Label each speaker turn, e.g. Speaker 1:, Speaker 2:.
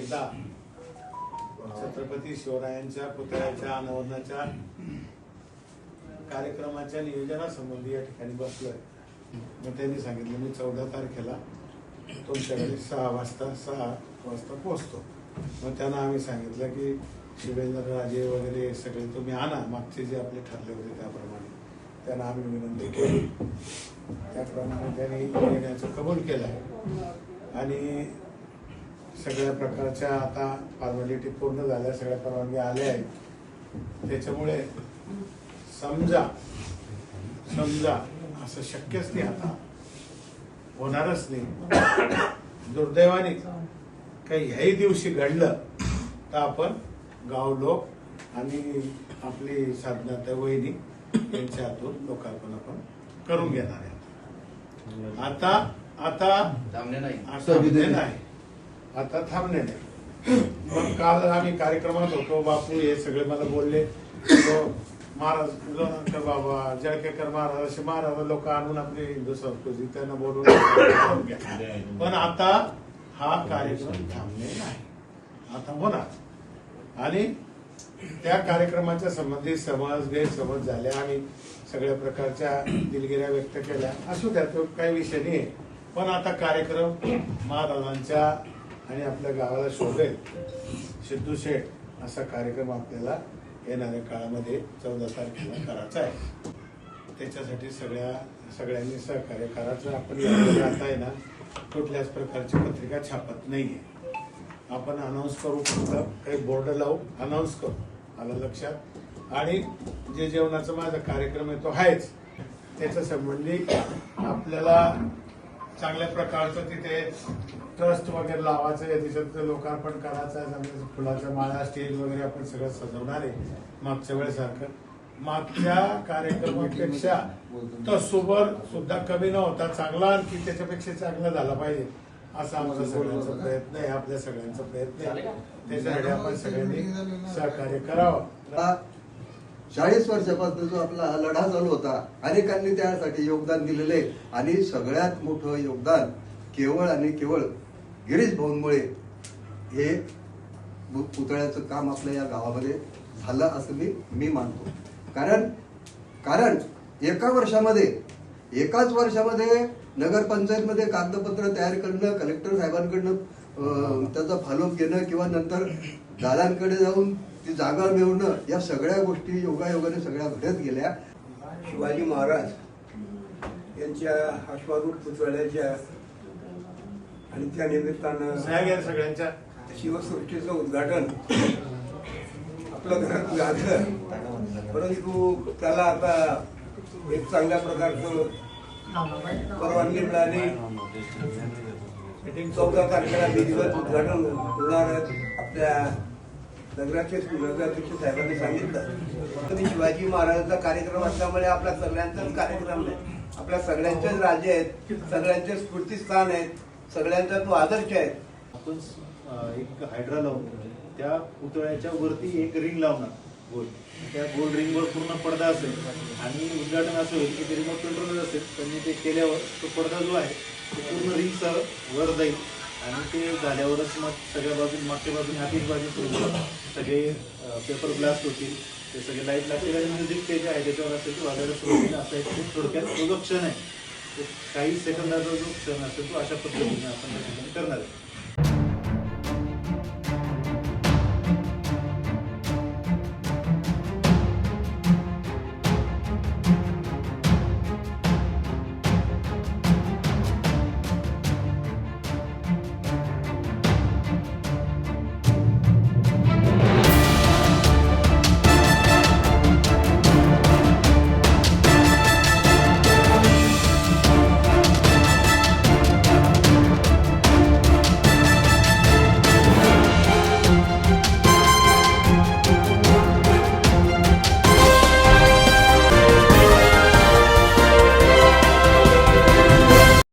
Speaker 1: एकदा छत्रपती शिवरायांच्या पुतळ्याच्या अनावरणाच्या कार्यक्रमाच्या नियोजनासंबंधी या ठिकाणी बसलोय. मग त्यांनी सांगितलं मी 14 तारखेला तुमच्याकडे 6 वाजता पोहोचतो. मग त्यांना आम्ही सांगितलं की शिवेंद्रराजे वगैरे सगळे तुम्ही आणा, मागचे जे आपले ठरले होते त्याप्रमाणे. त्यांना आम्ही विनंती केली, त्याप्रमाणे त्यांनी येण्याचं कबूल केलं आहे. आणि सगळ्या प्रकारच्या आता फॉर्मॅलिटी पूर्ण झाल्या, सगळ्या परवानगी आल्या आहेत. त्याच्यामुळे समजा असं शक्यच नाही, आता होणारच नाही. दुर्दैवाने काही ह्याही दिवशी घडलं तर आपण गाव लोक आणि आपली साधना वहिनी यांच्या हातून लोकार्पण आपण करून घेणार आहे. आता थांबणे नाही. मग काल आम्ही कार्यक्रमात होतो, बापू हे सगळे मला बोलले महाराज लोणंदकर बाबा, जळकेकर महाराज असे महाराज लोक आणून आपली हिंदू संस्कृती त्यांना बोलून पण आता हा कार्यक्रम थांबणे नाही, आता होणार. आणि त्या कार्यक्रमाच्या संबंधित समज गैरसमज झाल्या, आम्ही सगळ्या प्रकारच्या दिलगिऱ्या व्यक्त केल्या, असू द्या, तो काही विषय नाही. पण आता कार्यक्रम महाराजांच्या आणि आपल्या गावाला शोभेल सिद्धू शेठ असा कार्यक्रम आपल्याला येणाऱ्या काळामध्ये 14 तारखेला करायचा आहे. त्याच्यासाठी सगळ्यांनी सहकार्य करायचं. आपण आता आहे ना कुठल्याच प्रकारची पत्रिका छापत नाहीये, आपण अनाऊन्स करू, फक्त काही बोर्ड लावू, अनाऊन्स करू, आलं लक्षात. आणि जे जेवणाचा माझा कार्यक्रम आहे तो आहेच, त्याच्या संबंधी आपल्याला चांगल्या प्रकारचं तिथे ट्रस्ट वगैरे लावायचं आहे, त्याच्यात लोकार्पण करायचं आहे, फुलाच्या माळा स्टेज वगैरे आपण सगळं सजवणार आहे मागच्या वेळेसारखं. मागच्या कार्यक्रमापेक्षा तसोबर सुद्धा कमी न होता चांगला, आणखी त्याच्यापेक्षा चांगला झाला पाहिजे असा आमचा सगळ्यांचा प्रयत्न आहे, आपल्या सगळ्यांचा प्रयत्न आहे. त्याच्यासाठी आपण सगळ्यांनी सहकार्य करावं.
Speaker 2: 40 वर्षापासून जो आपला लढा चालू होता, अनेकांनी त्यासाठी योगदान दिलेले, आणि सगळ्यात मोठं योगदान केवळ आणि केवळ गिरीश भाऊंमुळे हे पुतळ्याचं काम आपल्या या गावामध्ये झालं असं मी मानतो. कारण एकाच वर्षामध्ये नगरपंचायतमध्ये कागदपत्र तयार करणं, कलेक्टर साहेबांकडनं त्याचा फॉलोअप घेणं, किंवा नंतर दादांकडे जाऊन ती जागा मिळवणं, या सगळ्या गोष्टी योगायोगाने सगळ्या घडत गेल्या.
Speaker 3: शिवाजी महाराज यांच्या अश्वारूढ पुतळ्याच्या आणि त्या निमित्तानं
Speaker 1: सगळ्यांच्या
Speaker 3: शिवसृष्टीचं उद्घाटन आपल्या घरात झालं, परंतु त्याला आता एक चांगल्या प्रकारचं परवानगी मिळाली. 14 तारखेला विधिवत उद्घाटन होणार आपल्या नगराध्यक्ष साहेबांनी सांगितलं. शिवाजी महाराजांचा कार्यक्रम असल्यामुळे आपल्या सगळ्यांचाच कार्यक्रम आहे, आपल्या सगळ्यांचेच राज्य आहेत, सगळ्यांचे स्फूर्तीस्थान आहेत, सगळ्यांचा तो आदर्श आहे.
Speaker 4: आपण एक हायड्रा लावून त्या पुतळ्याच्या वरती एक रिंग लावणार गोल, त्या गोल रिंगवर पूर्ण पडदा असेल आणि उद्घाटन असं होईल की ते रिमोट कंट्रोल असेल. त्यांनी ते केल्यावर तो पडदा जो आहे तो पूर्ण रिंगसह वर जाईल, आणि ते झाल्यावरच मग सगळ्या बाजून मागच्या बाजूने आतील बाजू सगळे पेपर ग्लास होतील, ते सगळे लाईट लागतील, आणि म्युझिक ते जे आहे त्याच्यावर असेल ते वाजायला सुरू होईल. असं एक थोडक्यात जो क्षण आहे, काही सेकंदाचा जो क्षण असेल तो अशा पद्धतीने आपण त्या ठिकाणी करणार आहे.